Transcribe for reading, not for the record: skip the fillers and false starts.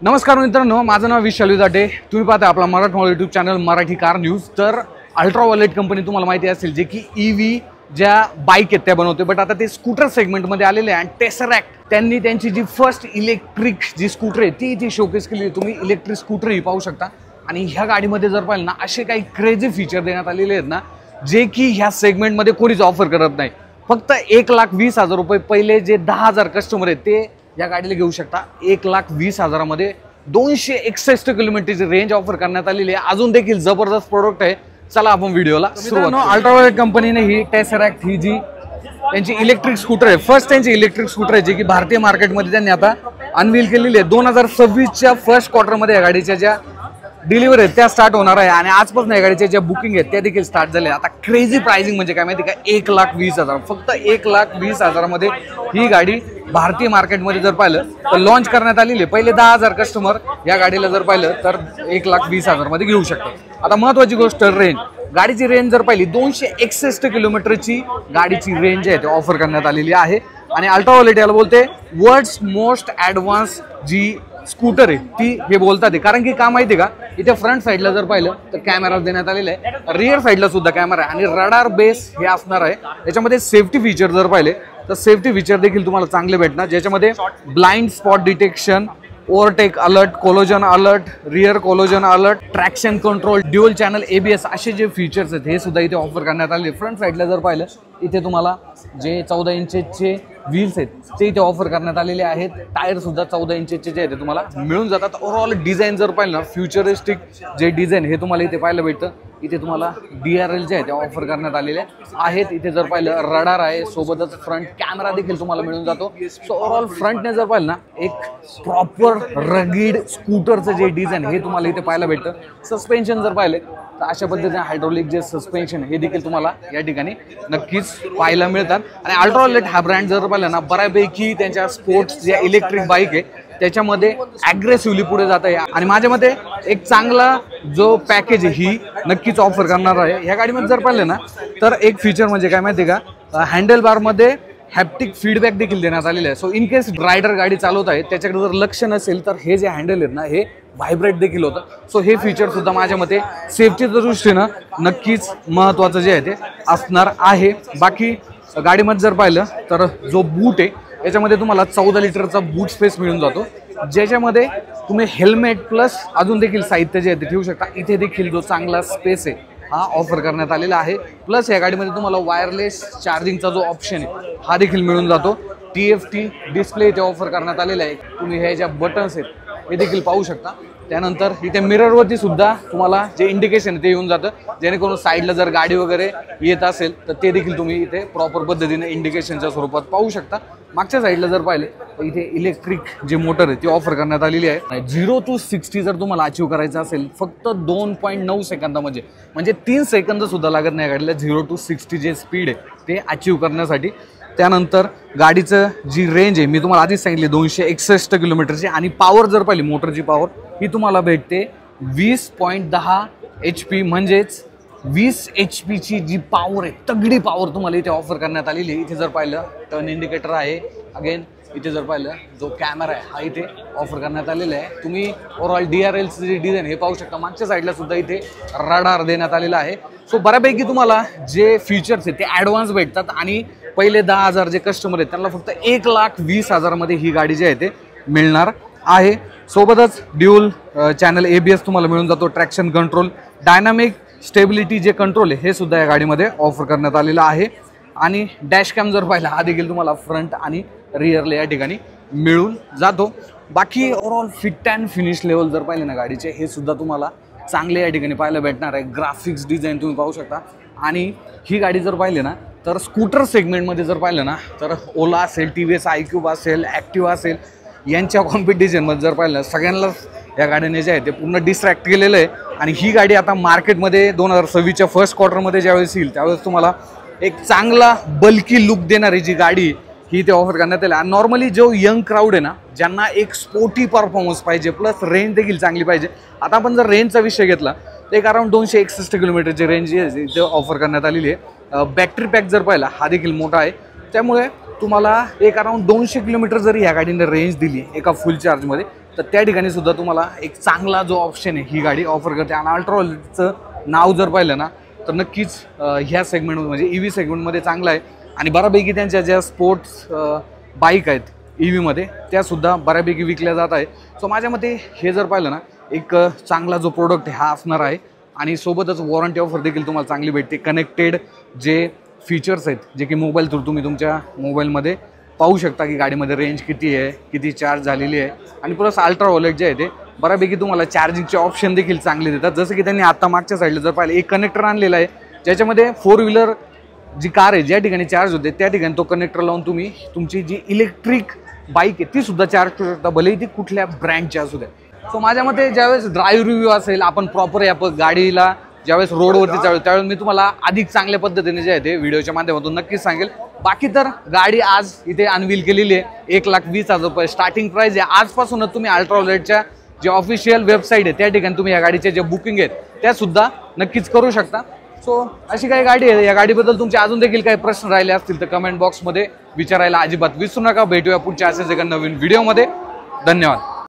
नमस्कार मित्रांनो, माझं नाव विशाल दाटे। तुम्ही पाहता आपला मराठमोळा YouTube channel Marathi car news. तर अल्ट्राव्हायोलेट कंपनी तुम्हाला माहिती असेल जे की ईव्ही ज्या बाईक आहेत त्या बनवते, बट आता ते स्कूटर सेगमेंटमध्ये आलेले आहे। आणि टेसरॅक्ट त्यांनी त्यांची जी फर्स्ट इलेक्ट्रिक जी स्कूटर आहे ती इथे शोकेस केली। तुम्ही इलेक्ट्रिक स्कूटर ही पाहू शकता। आणि ह्या गाडीमध्ये जर पाहिलं ना, असे काही क्रेझी फीचर देण्यात आलेले आहेत ना, जे की ह्या सेगमेंटमध्ये कोणीच ऑफर करत नाही। फक्त 1,20,000 रुपये पहिले जे 10,000 कस्टमर आहेत ते या गाडीला घेऊ शकता। 1,20,000 मध्ये 261 किलोमीटरची रेंज ऑफर करण्यात आलेली आहे। अजून देखील जबरदस्त प्रोडक्ट आहे। चला आपण व्हिडिओला सुरुवात। अल्ट्राव्हायोलेट कंपनीने ही टेसरॅक्ट ही जी त्यांची इलेक्ट्रिक स्कूटर आहे, फर्स्ट त्यांची इलेक्ट्रिक स्कूटर आहे, जी की भारतीय मार्केटमध्ये त्यांनी आता अनवील केलेली आहे। 2026च्या फर्स्ट क्वार्टरमध्ये या गाडीच्या ज्या डिलिव्हरी आहेत त्या स्टार्ट होणार आहे। आणि आजपासून या गाडीच्या ज्या बुकिंग आहेत त्या देखील स्टार्ट झाल्या। आता क्रेझी प्राइसिंग म्हणजे काय माहिती का, 1,20,000, फक्त 1,20,000 मध्ये ही गाडी भारतीय मार्केटमध्ये जर पाहिलं तर लॉन्च करण्यात आलेली आहे। पहिले 10,000 कस्टमर या गाडीला जर पाहिलं तर 1,20,000 मध्ये घेऊ शकतात। आता महत्त्वाची गोष्ट रेंज, गाडीची रेंज जर पाहिली 261 किलोमीटरची गाडीची रेंज आहे ते ऑफर करण्यात आलेली आहे। आणि अल्ट्राव्हायोलेट याला बोलते वर्ल्ड्स मोस्ट ॲडव्हान्स जी स्कूटर आहे ती हे बोलतात आहे। कारण की का माहिती आहे का, इथे फ्रंट साईडला जर पाहिलं तर कॅमेरा देण्यात आलेला आहे, रिअर साईडला सुद्धा कॅमेरा आहे आणि रडार बेस हे असणार आहे। याच्यामध्ये सेफ्टी फीचर जर पाहिले तर सेफ्टी फीचर देखील तुम्हाला चांगले भेटणार, ज्याच्यामध्ये blind spot detection, overtake alert, कोलोजन alert, rear कोलोजन alert, traction control, dual channel ABS असे जे फीचर्स आहेत हे सुद्धा इथे ऑफर करण्यात आले। फ्रंट साईडला जर पाहिलं इथे तुम्हाला जे 14 इंचचे व्हील्स आहेत ते इथे ऑफर करण्यात आलेले आहेत। टायर सुद्धा 14 इंचचे जे आहेत ते तुम्हाला मिळून जातात। ओव्हरऑल डिझाईन जर पाहिलं ना, फ्युचरिस्टिक जे डिझाईन हे तुम्हाला इथे पाहायला भेटतं। इथे तुम्हाला DRL जे आहे ते ऑफर करण्यात आलेले आहेत। इथे जर पाहिलं रडार आहे, सोबतच फ्रंट कॅमेरा देखील तुम्हाला मिळून जातो। सो ओव्हरऑल फ्रंटने जर पाहिलं ना, एक प्रॉपर रगीड स्कूटरचं जे डिझाईन हे तुम्हाला इथे पाहायला भेटतं। सस्पेन्शन जर पाहिले तर अशा पद्धतीने हायड्रोलिक जे सस्पेन्शन हे देखील तुम्हाला या ठिकाणी नक्कीच पाहायला मिळतात। आणि अल्ट्राव्हायोलेट हा ब्रँड जर पाहिला ना, बऱ्यापैकी त्यांच्या स्पोर्ट्स ज्या इलेक्ट्रिक बाईक आहे त्याच्यामध्ये ॲग्रेसिव्हली पुढे जात आहे। आणि माझ्या मते एक चांगला जो पॅकेज आहे ही नक्कीच ऑफर करणार आहे। ह्या गाडीमध्ये जर पाहिलं ना तर एक फीचर म्हणजे काय माहिती का, हँडल बारमध्ये हॅप्टिक फीडबॅक देखील देण्यात आलेले आहे। सो इन केस रायडर गाडी चालवत आहे त्याच्याकडे जर लक्ष नसेल तर हे जे हँडल आहेत ना हे व्हायब्रेट देखील होतं। सो हे फीचर सुद्धा माझ्या मते सेफ्टीच्या दृष्टीनं नक्कीच महत्त्वाचं जे आहे ते असणार आहे। बाकी गाडीमध्ये जर पाहिलं तर जो बूट आहे याच्यामध्ये तुम्हाला 14 लिटरचा बूट स्पेस मिळून जातो, ज्याच्यामध्ये तुम्ही हेल्मेट प्लस अजून देखील साहित्य जे आहे ते ठेवू शकता। इथे देखील जो चांगला स्पेस आहे हा ऑफर करण्यात आलेला आहे। प्लस या गाडीमध्ये तुम्हाला वायरलेस चार्जिंगचा जो ऑप्शन आहे हा देखील मिळून जातो। TFT डिस्प्ले इथे ऑफर करण्यात आलेला आहे। तुम्ही हे ज्या बटन्स आहेत हे देखील पाहू शकता। त्यानंतर इथे मिररवरती सुद्धा तुम्हाला जे इंडिकेशन ते येऊन जातं, जेणेकरून साईडला जर गाडी वगैरे येत असेल तर ते देखील तुम्ही इथे प्रॉपर पद्धतीने इंडिकेशनच्या स्वरूपात पाहू शकता। मागच्या साईडला जर पाहिले तर इथे इलेक्ट्रिक जे मोटर आहे ती ऑफर करण्यात आलेली आहे। 0 to 60 जर तुम्हाला अचीव करायचं असेल फक्त 2.9 सेकंदामध्ये, म्हणजे 3 सेकंद सुद्धा लागत नाही गाडीला 0 to 60 जे स्पीड आहे ते अचीव करण्यासाठी। त्यानंतर गाडीचं जी रेंज आहे मी तुम्हाला आधीच सांगितली 261 किलोमीटरची। आणि पॉवर जर पाहिली, मोटरची पॉवर ही तुम्हाला भेटते 20.10 HP, म्हणजेच 20 HP ची जी पॉवर आहे तगडी पॉवर तुम्हाला इथे ऑफर करण्यात आलेली आहे। इथे जर पाहिलं टर्न इंडिकेटर आहे, अगेन इथे जर पाहिलं जो कॅमेरा आहे हा इथे ऑफर करण्यात आलेला आहे। तुम्ही ओव्हरऑल DRLचं जे डिझाईन हे पाहू शकता। मागच्या साईडला सुद्धा इथे रडार देण्यात आलेला आहे। सो बऱ्यापैकी तुम्हाला जे फीचर्स आहेत ते ॲडव्हान्स भेटतात। आणि पहिले 10,000 जे कस्टमर आहेत त्यांना फक्त 1,20,000 मध्ये ही गाडी जी आहे ते मिळणार आहे। सोबतच ड्युअल चॅनल ABS तुम्हाला मिळून जातो, ट्रॅक्शन कंट्रोल, डायनामिक स्टेबिलिटी जे कंट्रोल आहे हे सुद्धा या गाडीमध्ये ऑफर करण्यात आलेलं आहे। आणि डॅशकॅम जर पाहिला हा देखील तुम्हाला फ्रंट आणि रिअरला या ठिकाणी मिळून जातो। बाकी overall fit and finish level जर पाहिले ना गाडीचे हे सुद्धा तुम्हाला चांगले या ठिकाणी पाहायला भेटणार आहे। ग्राफिक्स डिझाईन तुम्ही पाहू शकता। आणि ही गाडी जर पाहिली ना तर स्कूटर सेगमेंटमध्ये जर पाहिलं ना तर ओला असेल, TVS iQube असेल, ॲक्टिवा असेल, यांच्या कॉम्पिटिशनमध्ये जर पाहिलं सगळ्यांनाच या गाडीने जे आहे ते पूर्ण डिस्ट्रॅक्ट केलेलं आहे। आणि ही गाडी आता मार्केटमध्ये 2026च्या फर्स्ट क्वार्टरमध्ये ज्यावेळेस येईल त्यावेळेस तुम्हाला एक चांगला बल्की लुक देणारी जी गाडी ही ते ऑफर करण्यात आली। आणि नॉर्मली जो यंग क्राऊड आहे ना, ज्यांना एक स्पोर्टी परफॉर्मन्स पाहिजे प्लस रेंज देखील चांगली पाहिजे। आता आपण जर रेंजचा विषय घेतला तर एक अराउंड 261 किलोमीटरची रेंज जी आहे ते ऑफर करण्यात आलेली आहे। बॅटरी पॅक जर पाहिला हा देखील मोठा आहे, त्यामुळे तुम्हाला एक अराउंड 200 किलोमीटर जरी ह्या गाडीने रेंज दिली एका फुल चार्जमध्ये तर त्या ठिकाणी सुद्धा तुम्हाला एक चांगला जो ऑप्शन आहे ही गाडी ऑफर करते. आणि अल्ट्रावॉलेटचं नाव जर पाहिलं ना तर नक्कीच ह्या सेगमेंटमध्ये म्हणजे EV सेगमेंटमध्ये चांगलं आहे. आणि बऱ्यापैकी त्यांच्या ज्या स्पोर्ट्स बाईक आहेत EVमध्ये त्यासुद्धा बऱ्यापैकी विकल्या जात आहे. सो माझ्या मते हे जर पाहिलं ना एक चांगला जो प्रोडक्ट आहे हा असणार आहे. आणि सोबतच वॉरंटी ऑफर देखील तुम्हाला चांगली भेटते. कनेक्टेड जे फीचर्स आहेत जे की मोबाईल थ्रू तुम्ही तुमच्या मोबाईलमध्ये पाहू शकता की गाडीमध्ये रेंज किती आहे, किती चार्ज झालेली आहे. आणि प्लस अल्ट्रावॉलेट जे आहे ते बऱ्यापैकी तुम्हाला चार्जिंगचे ऑप्शन देखील चांगले देतात. जसं की त्यांनी आता मागच्या साईडला जर पाहिलं एक कनेक्टर आणलेला आहे ज्याच्यामध्ये 4 व्हीलर जी कार आहे ज्या ठिकाणी चार्ज होते त्या ठिकाणी तो कनेक्टर लावून तुम्ही तुमची जी इलेक्ट्रिक बाईक आहे ती सुद्धा चार्ज करू शकता, भलेही ती कुठल्या ब्रँडची असू द्या. सो माझ्या मते ज्यावेळेस ड्राईव्ह रिव्ह्यू असेल आपण प्रॉपर या गाडीला ज्यावेळेस रोडवरती चालू त्यावेळेस मी तुम्हाला अधिक चांगल्या पद्धतीने जे आहे ते व्हिडिओच्या माध्यमातून नक्कीच सांगेल. बाकी तर गाडी आज इथे अनवील केलेली आहे. 1,20,000 रुपये स्टार्टिंग प्राईस आहे. आजपासूनच तुम्ही अल्ट्रावॉलेटच्या जे ऑफिशियल वेबसाईट आहे त्या ठिकाणी तुम्ही या गाडीचे जे बुकिंग आहेत त्यासुद्धा नक्कीच करू शकता. सो अशी काही गाडी आहे. या गाडीबद्दल तुमचे अजून देखील काही प्रश्न राहिले असतील तर कमेंट बॉक्समध्ये विचारायला अजिबात विसरू नका. भेटूया पुढच्या असेच एका नवीन व्हिडिओमध्ये. धन्यवाद.